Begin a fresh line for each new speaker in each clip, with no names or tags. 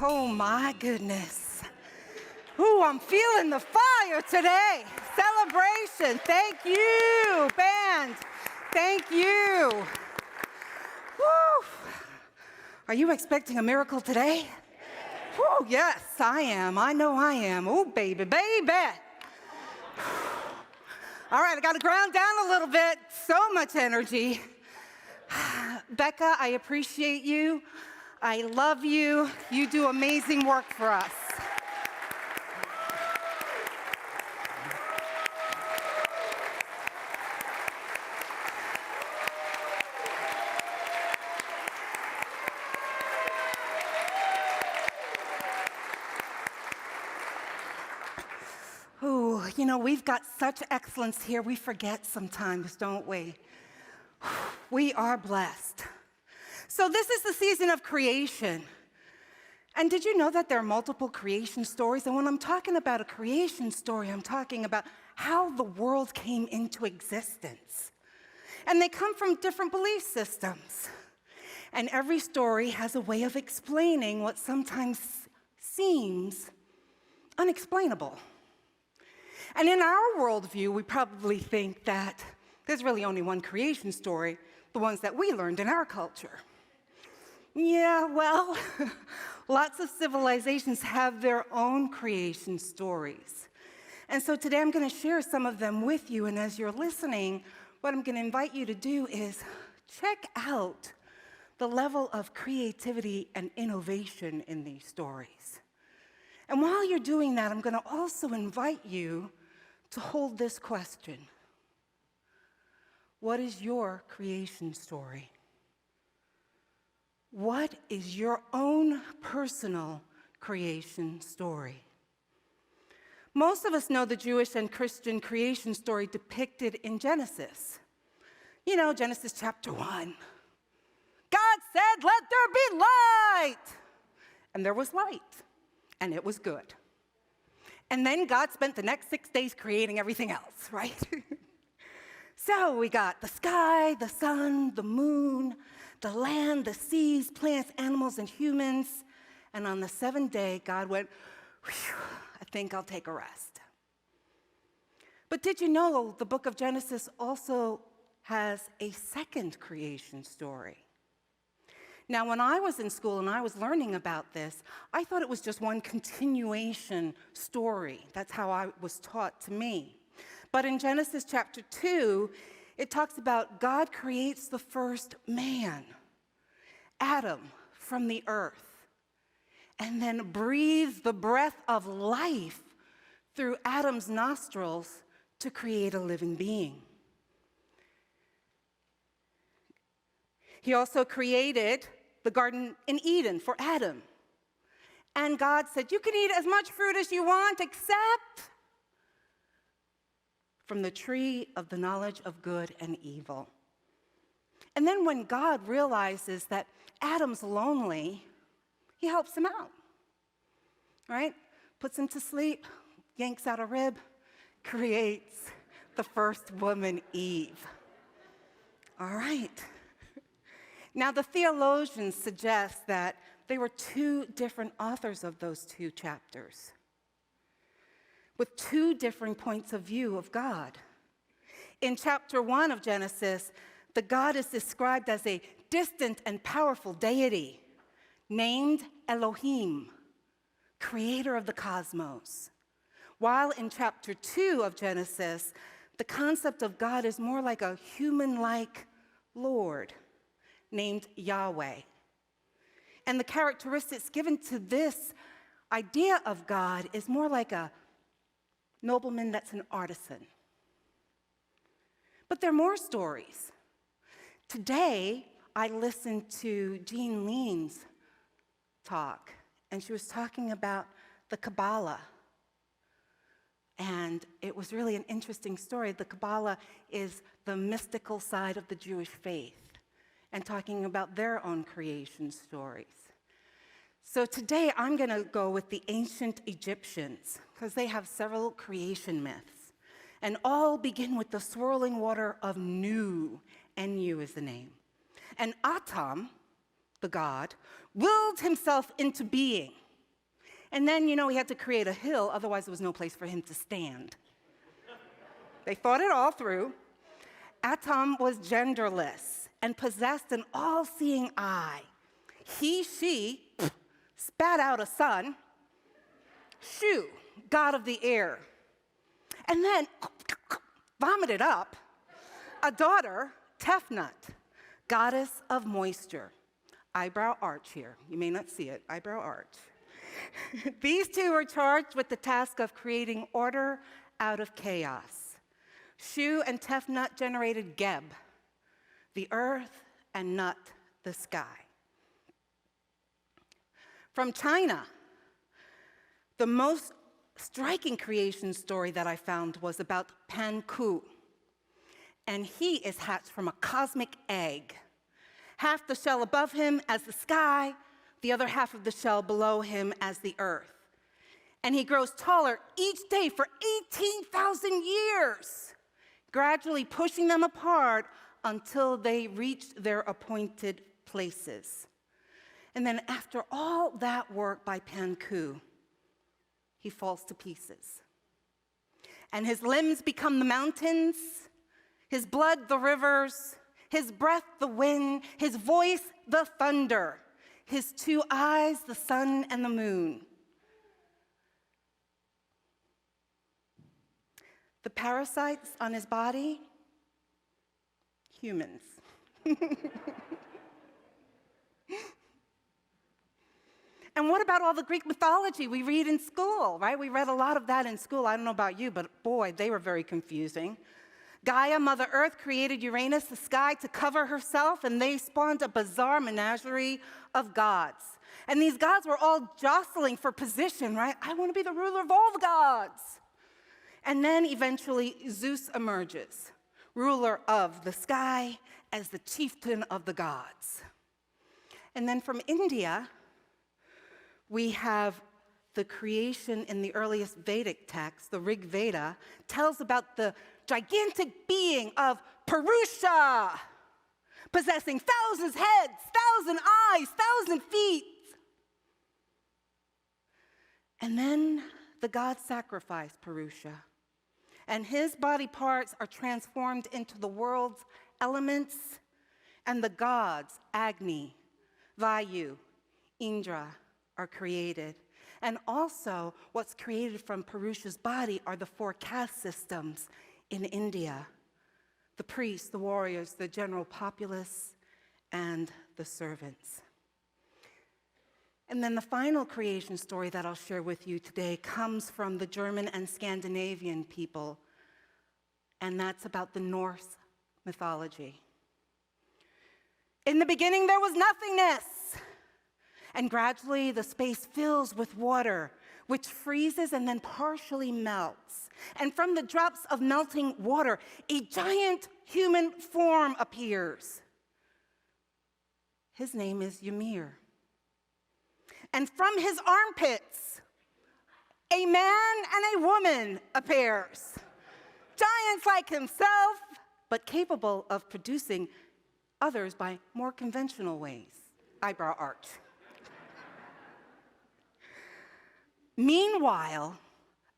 Oh my goodness. Ooh, I'm feeling the fire today. Celebration. Thank you, band. Thank you. Woo. Are you expecting a miracle today? Woo, yes, I am. I know I am. Oh, baby, baby. All right, I got to ground down a little bit. So much energy. Becca, I appreciate you. I love you. You do amazing work for us. Ooh, you know, we've got such excellence here, we forget sometimes, don't we? We are blessed. So this is the season of creation. And did you know that there are multiple creation stories? And when I'm talking about a creation story, I'm talking about how the world came into existence. And they come from different belief systems. And every story has a way of explaining what sometimes seems unexplainable. And in our worldview, we probably think that there's really only one creation story, the ones that we learned in our culture. Yeah, well, lots of civilizations have their own creation stories. And so today I'm going to share some of them with you, and as you're listening, what I'm going to invite you to do is check out the level of creativity and innovation in these stories. And while you're doing that, I'm going to also invite you to hold this question. What is your creation story? What is your own personal creation story? Most of us know the Jewish and Christian creation story depicted in Genesis. You know, Genesis chapter 1. God said, "Let there be light." And there was light, and it was good. And then God spent the next 6 days creating everything else, right? So we got the sky, the sun, the moon, the land, the seas, plants, animals, and humans. And on the seventh day, God went, "Whew, I think I'll take a rest." But did you know the book of Genesis also has a second creation story? Now, when I was in school and I was learning about this, I thought it was just one continuation story. That's how I was taught to me. But in Genesis chapter 2, it talks about God creates the first man, Adam, from the earth, and then breathes the breath of life through Adam's nostrils to create a living being. He also created the garden in Eden for Adam. And God said, "You can eat as much fruit as you want, except from the tree of the knowledge of good and evil." And then when God realizes that Adam's lonely, he helps him out, right? Puts him to sleep, yanks out a rib, creates the first woman, Eve. All right. Now, the theologians suggest that there were two different authors of those two chapters, with two different points of view of God. In chapter 1 of Genesis, the God is described as a distant and powerful deity named Elohim, creator of the cosmos. While in chapter 2 of Genesis, the concept of God is more like a human-like Lord named Yahweh. And the characteristics given to this idea of God is more like a nobleman that's an artisan. But there are more stories. Today, I listened to Jean Lean's talk, and she was talking about the Kabbalah. And it was really an interesting story. The Kabbalah is the mystical side of the Jewish faith, and talking about their own creation stories. So today I'm going to go with the ancient Egyptians, because they have several creation myths, and all begin with the swirling water of Nu, N-U is the name. And Atum, the god, willed himself into being. And then, he had to create a hill, otherwise there was no place for him to stand. They thought it all through. Atom was genderless and possessed an all-seeing eye. She spat out a son, Shu, god of the air, and then vomited up a daughter, Tefnut, goddess of moisture. Eyebrow arch here. You may not see it, eyebrow arch. These two were charged with the task of creating order out of chaos. Shu and Tefnut generated Geb, the earth, and Nut, the sky. From China, the most striking creation story that I found was about Pan Ku. And he is hatched from a cosmic egg. Half the shell above him as the sky, the other half of the shell below him as the earth. And he grows taller each day for 18,000 years, gradually pushing them apart until they reach their appointed places. And then after all that work by Pan Ku, he falls to pieces. And his limbs become the mountains, his blood the rivers, his breath the wind, his voice the thunder, his two eyes the sun and the moon. The parasites on his body, humans. And what about all the Greek mythology we read in school, right? We read a lot of that in school. I don't know about you, but boy, they were very confusing. Gaia, Mother Earth, created Uranus, the sky, to cover herself, and they spawned a bizarre menagerie of gods. And these gods were all jostling for position, right? I want to be the ruler of all the gods. And then eventually Zeus emerges, ruler of the sky, as the chieftain of the gods. And then from India, we have the creation in the earliest Vedic text, the Rig Veda, tells about the gigantic being of Purusha, possessing thousands heads, 1,000 eyes, 1,000 feet. And then the gods sacrifice Purusha, and his body parts are transformed into the world's elements, and the gods, Agni, Vayu, Indra, are created. And also, what's created from Purusha's body are the 4 caste systems in India: the priests, the warriors, the general populace, and the servants. And then the final creation story that I'll share with you today comes from the German and Scandinavian people, and that's about the Norse mythology. In the beginning, there was nothingness. And gradually, the space fills with water, which freezes and then partially melts. And from the drops of melting water, a giant human form appears. His name is Ymir. And from his armpits, a man and a woman appears. Giants like himself, but capable of producing others by more conventional ways. Eyebrow arch. Meanwhile,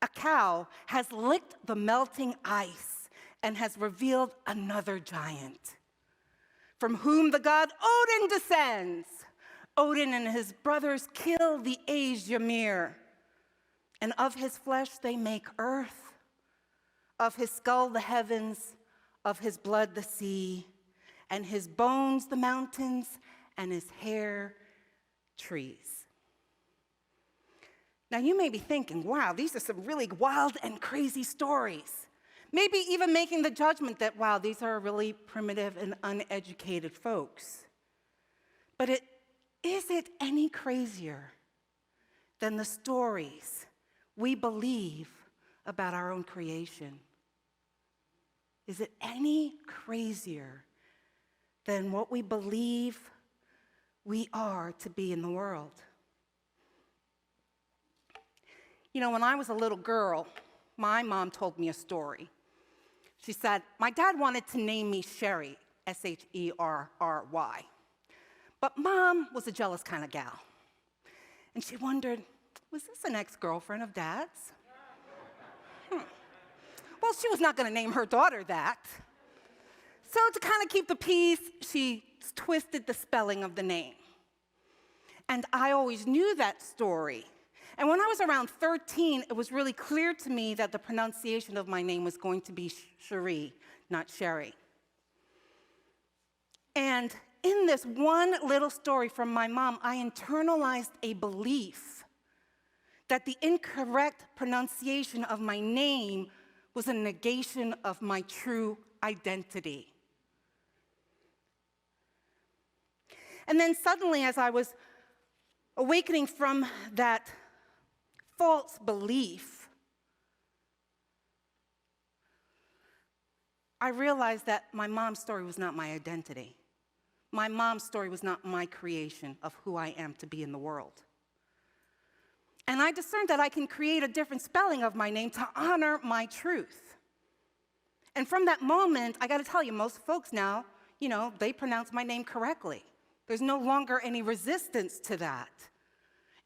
a cow has licked the melting ice and has revealed another giant, from whom the god Odin descends. Odin and his brothers kill the aged Ymir, and of his flesh they make earth, of his skull the heavens, of his blood the sea, and his bones the mountains, and his hair trees. Now, you may be thinking, wow, these are some really wild and crazy stories. Maybe even making the judgment that, wow, these are really primitive and uneducated folks. But is it any crazier than the stories we believe about our own creation? Is it any crazier than what we believe we are to be in the world? You know, when I was a little girl, my mom told me a story. She said, my dad wanted to name me Sheree, S-H-E-R-R-Y. But Mom was a jealous kind of gal. And she wondered, was this an ex-girlfriend of Dad's? Well, she was not going to name her daughter that. So to kind of keep the peace, she twisted the spelling of the name. And I always knew that story. And when I was around 13, it was really clear to me that the pronunciation of my name was going to be Sheree, not Sherry. And in this one little story from my mom, I internalized a belief that the incorrect pronunciation of my name was a negation of my true identity. And then suddenly, as I was awakening from that false belief, I realized that my mom's story was not my identity. My mom's story was not my creation of who I am to be in the world. And I discerned that I can create a different spelling of my name to honor my truth. And from that moment, I got to tell you, most folks now, they pronounce my name correctly. There's no longer any resistance to that.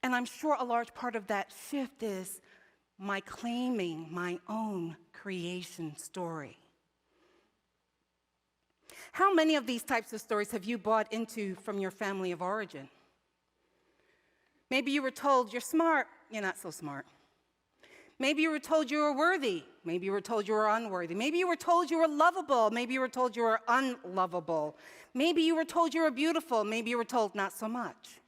And I'm sure a large part of that shift is my claiming my own creation story. How many of these types of stories have you bought into from your family of origin? Maybe you were told you're smart, you're not so smart. Maybe you were told you were worthy, maybe you were told you were unworthy. Maybe you were told you were lovable, maybe you were told you were unlovable. Maybe you were told you were beautiful, maybe you were told not so much.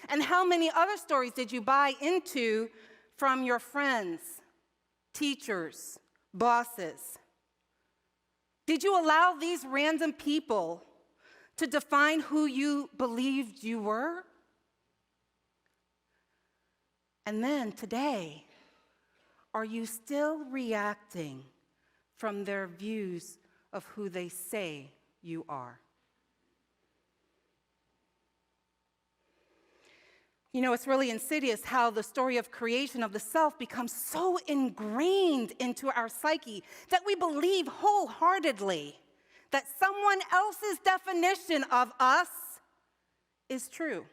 And how many other stories did you buy into from your friends, teachers, bosses? Did you allow these random people to define who you believed you were? And then today, are you still reacting from their views of who they say you are? It's really insidious how the story of creation of the self becomes so ingrained into our psyche that we believe wholeheartedly that someone else's definition of us is true.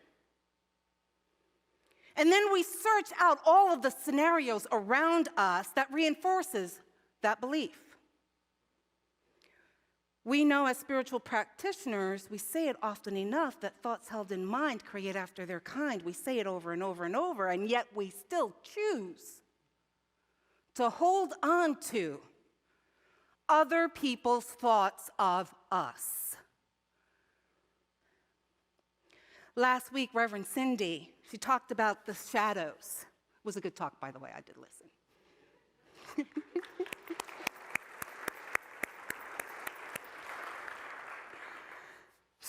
And then we search out all of the scenarios around us that reinforces that belief. We know as spiritual practitioners, we say it often enough that thoughts held in mind create after their kind. We say it over and over and over, and yet we still choose to hold on to other people's thoughts of us. Last week, Reverend Cindy, she talked about the shadows. It was a good talk, by the way, I did listen.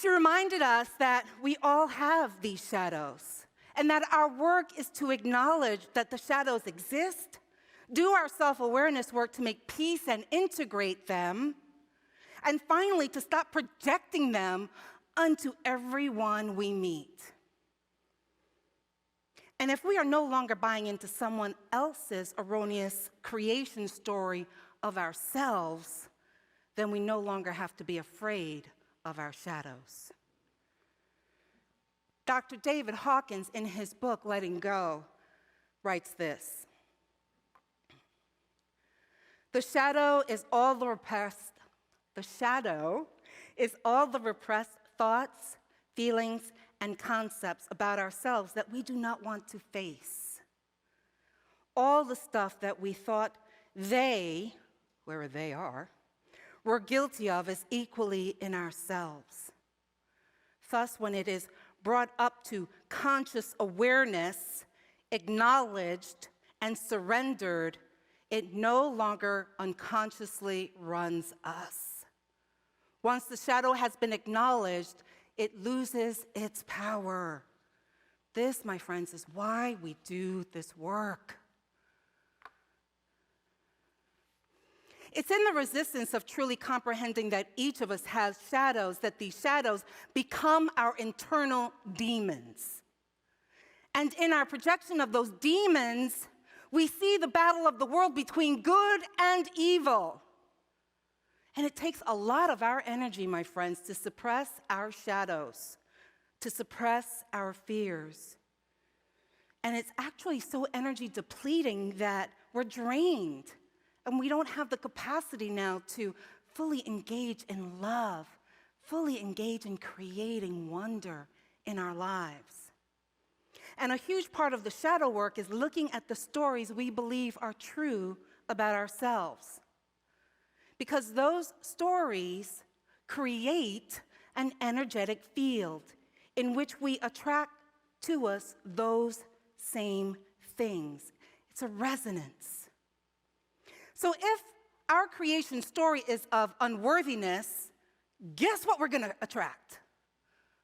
She reminded us that we all have these shadows, and that our work is to acknowledge that the shadows exist, do our self-awareness work to make peace and integrate them, and finally to stop projecting them unto everyone we meet. And if we are no longer buying into someone else's erroneous creation story of ourselves, then we no longer have to be afraid of our shadows. Dr. David Hawkins, in his book, Letting Go, writes this: The shadow is all the repressed thoughts, feelings, and concepts about ourselves that we do not want to face. All the stuff that we thought they, wherever they are, were guilty of is equally in ourselves. Thus, when it is brought up to conscious awareness, acknowledged, and surrendered, it no longer unconsciously runs us. Once the shadow has been acknowledged, it loses its power. This, my friends, is why we do this work. It's in the resistance of truly comprehending that each of us has shadows, that these shadows become our internal demons. And in our projection of those demons, we see the battle of the world between good and evil. And it takes a lot of our energy, my friends, to suppress our shadows, to suppress our fears, And it's actually so energy depleting that we're drained. And we don't have the capacity now to fully engage in love, fully engage in creating wonder in our lives. And a huge part of the shadow work is looking at the stories we believe are true about ourselves. Because those stories create an energetic field in which we attract to us those same things. It's a resonance. So if our creation story is of unworthiness, guess what we're going to attract?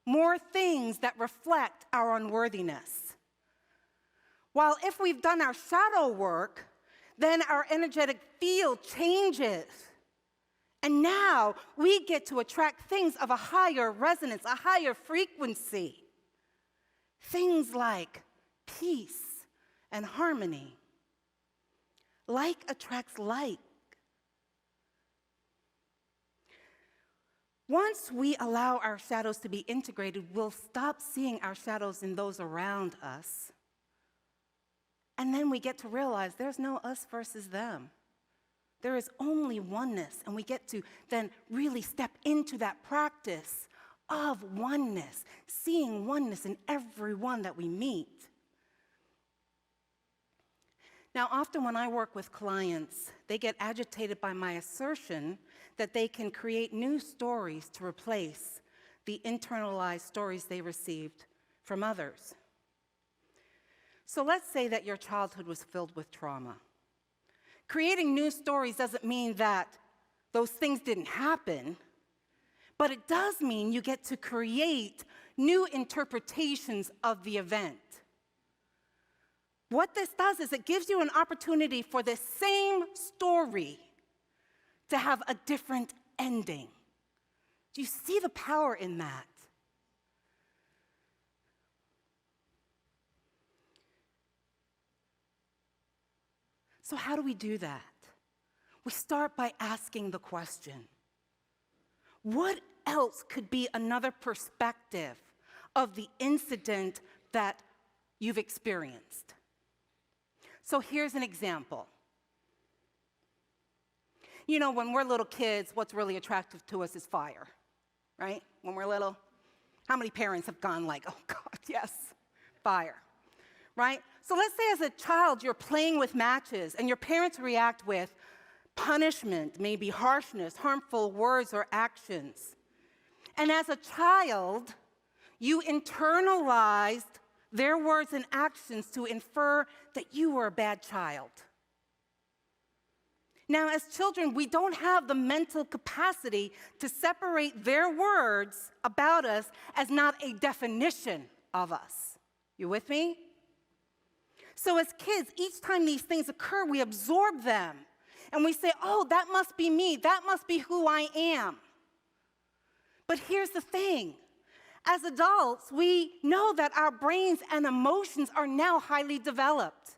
More things that reflect our unworthiness. While if we've done our shadow work, then our energetic field changes. And now we get to attract things of a higher resonance, a higher frequency. Things like peace and harmony. Like attracts like. Once we allow our shadows to be integrated, we'll stop seeing our shadows in those around us. And then we get to realize there's no us versus them. There is only oneness, and we get to then really step into that practice of oneness, seeing oneness in everyone that we meet. Now, often when I work with clients, they get agitated by my assertion that they can create new stories to replace the internalized stories they received from others. So let's say that your childhood was filled with trauma. Creating new stories doesn't mean that those things didn't happen, but it does mean you get to create new interpretations of the event. What this does is it gives you an opportunity for the same story to have a different ending. Do you see the power in that? So how do we do that? We start by asking the question, what else could be another perspective of the incident that you've experienced? So here's an example. You know, when we're little kids, what's really attractive to us is fire, right? When we're little, how many parents have gone like, oh God, yes, fire, right? So let's say as a child, you're playing with matches and your parents react with punishment, maybe harshness, harmful words or actions. And as a child, you internalized their words and actions to infer that you were a bad child. Now, as children, we don't have the mental capacity to separate their words about us as not a definition of us. You with me? So as kids, each time these things occur, we absorb them. And we say, oh, that must be me. That must be who I am. But here's the thing. As adults, we know that our brains and emotions are now highly developed.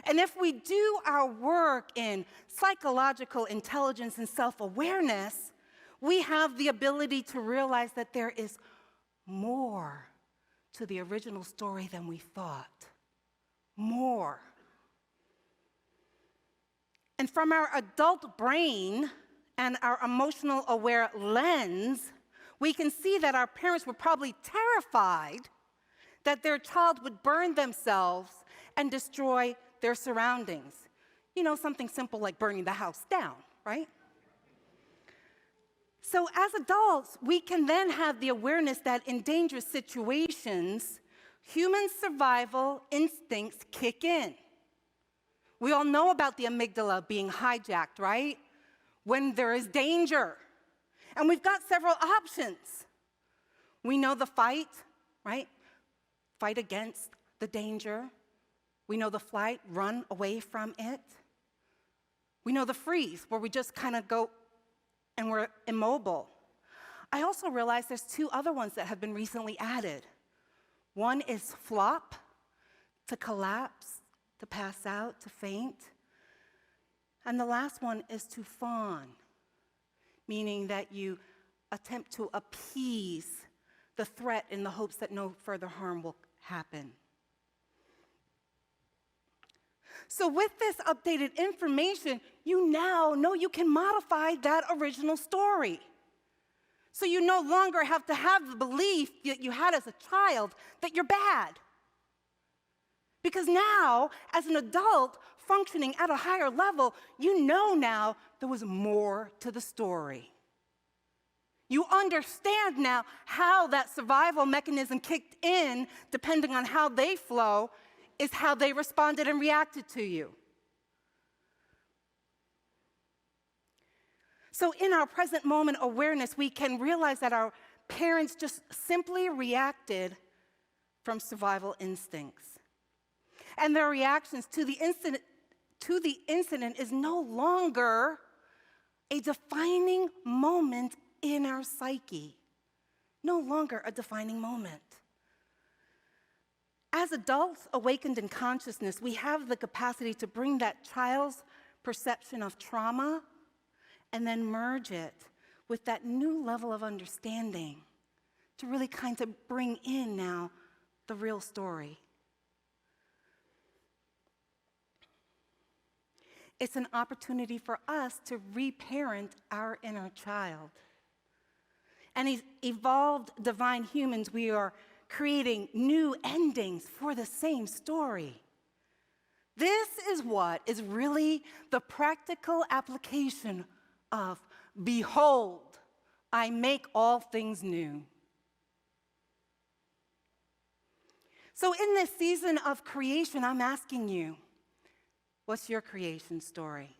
And if we do our work in psychological intelligence and self-awareness, we have the ability to realize that there is more to the original story than we thought. More. And from our adult brain and our emotional aware lens, we can see that our parents were probably terrified that their child would burn themselves and destroy their surroundings. You know, something simple like burning the house down, right? So as adults, we can then have the awareness that in dangerous situations, human survival instincts kick in. We all know about the amygdala being hijacked, right? When there is danger. And we've got several options. We know the fight, right? Fight against the danger. We know the flight, run away from it. We know the freeze, where we just kind of go and we're immobile. I also realize there's two other ones that have been recently added. One is flop, to collapse, to pass out, to faint. And the last one is to fawn, meaning that you attempt to appease the threat in the hopes that no further harm will happen. So with this updated information, you now know you can modify that original story. So you no longer have to have the belief that you had as a child that you're bad. Because now, as an adult functioning at a higher level, you know now there was more to the story. You understand now how that survival mechanism kicked in, depending on how they flow, is how they responded and reacted to you. So in our present moment awareness, we can realize that our parents just simply reacted from survival instincts. And their reactions to the incident is no longer a defining moment in our psyche. No longer a defining moment. As adults awakened in consciousness, we have the capacity to bring that child's perception of trauma and then merge it with that new level of understanding to really kind of bring in now the real story. It's an opportunity for us to reparent our inner child. And as evolved divine humans, we are creating new endings for the same story. This is what is really the practical application of, behold, I make all things new. So in this season of creation, I'm asking you, what's your creation story?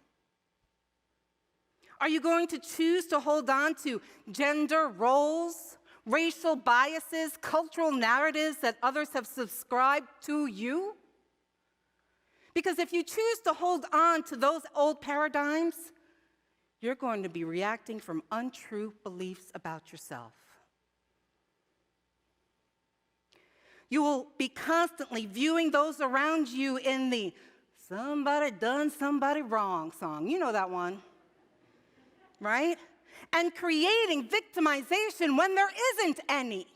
Are you going to choose to hold on to gender roles, racial biases, cultural narratives that others have subscribed to you? Because if you choose to hold on to those old paradigms, you're going to be reacting from untrue beliefs about yourself. You will be constantly viewing those around you in the somebody done somebody wrong song. You know that one, right? And creating victimization when there isn't any.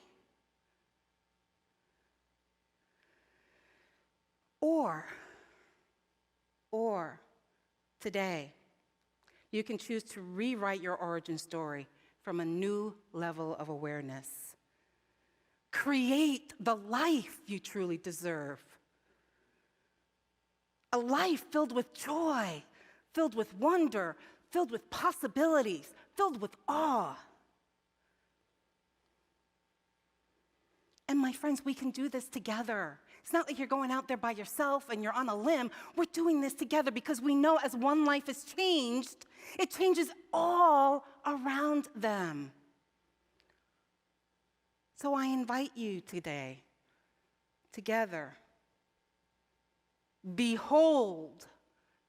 Or today, you can choose to rewrite your origin story from a new level of awareness. Create the life you truly deserve. A life filled with joy, filled with wonder, filled with possibilities, filled with awe. And my friends, we can do this together. It's not like you're going out there by yourself and you're on a limb. We're doing this together because we know as one life is changed, it changes all around them. So I invite you today, together, behold,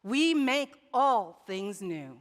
we make all things new.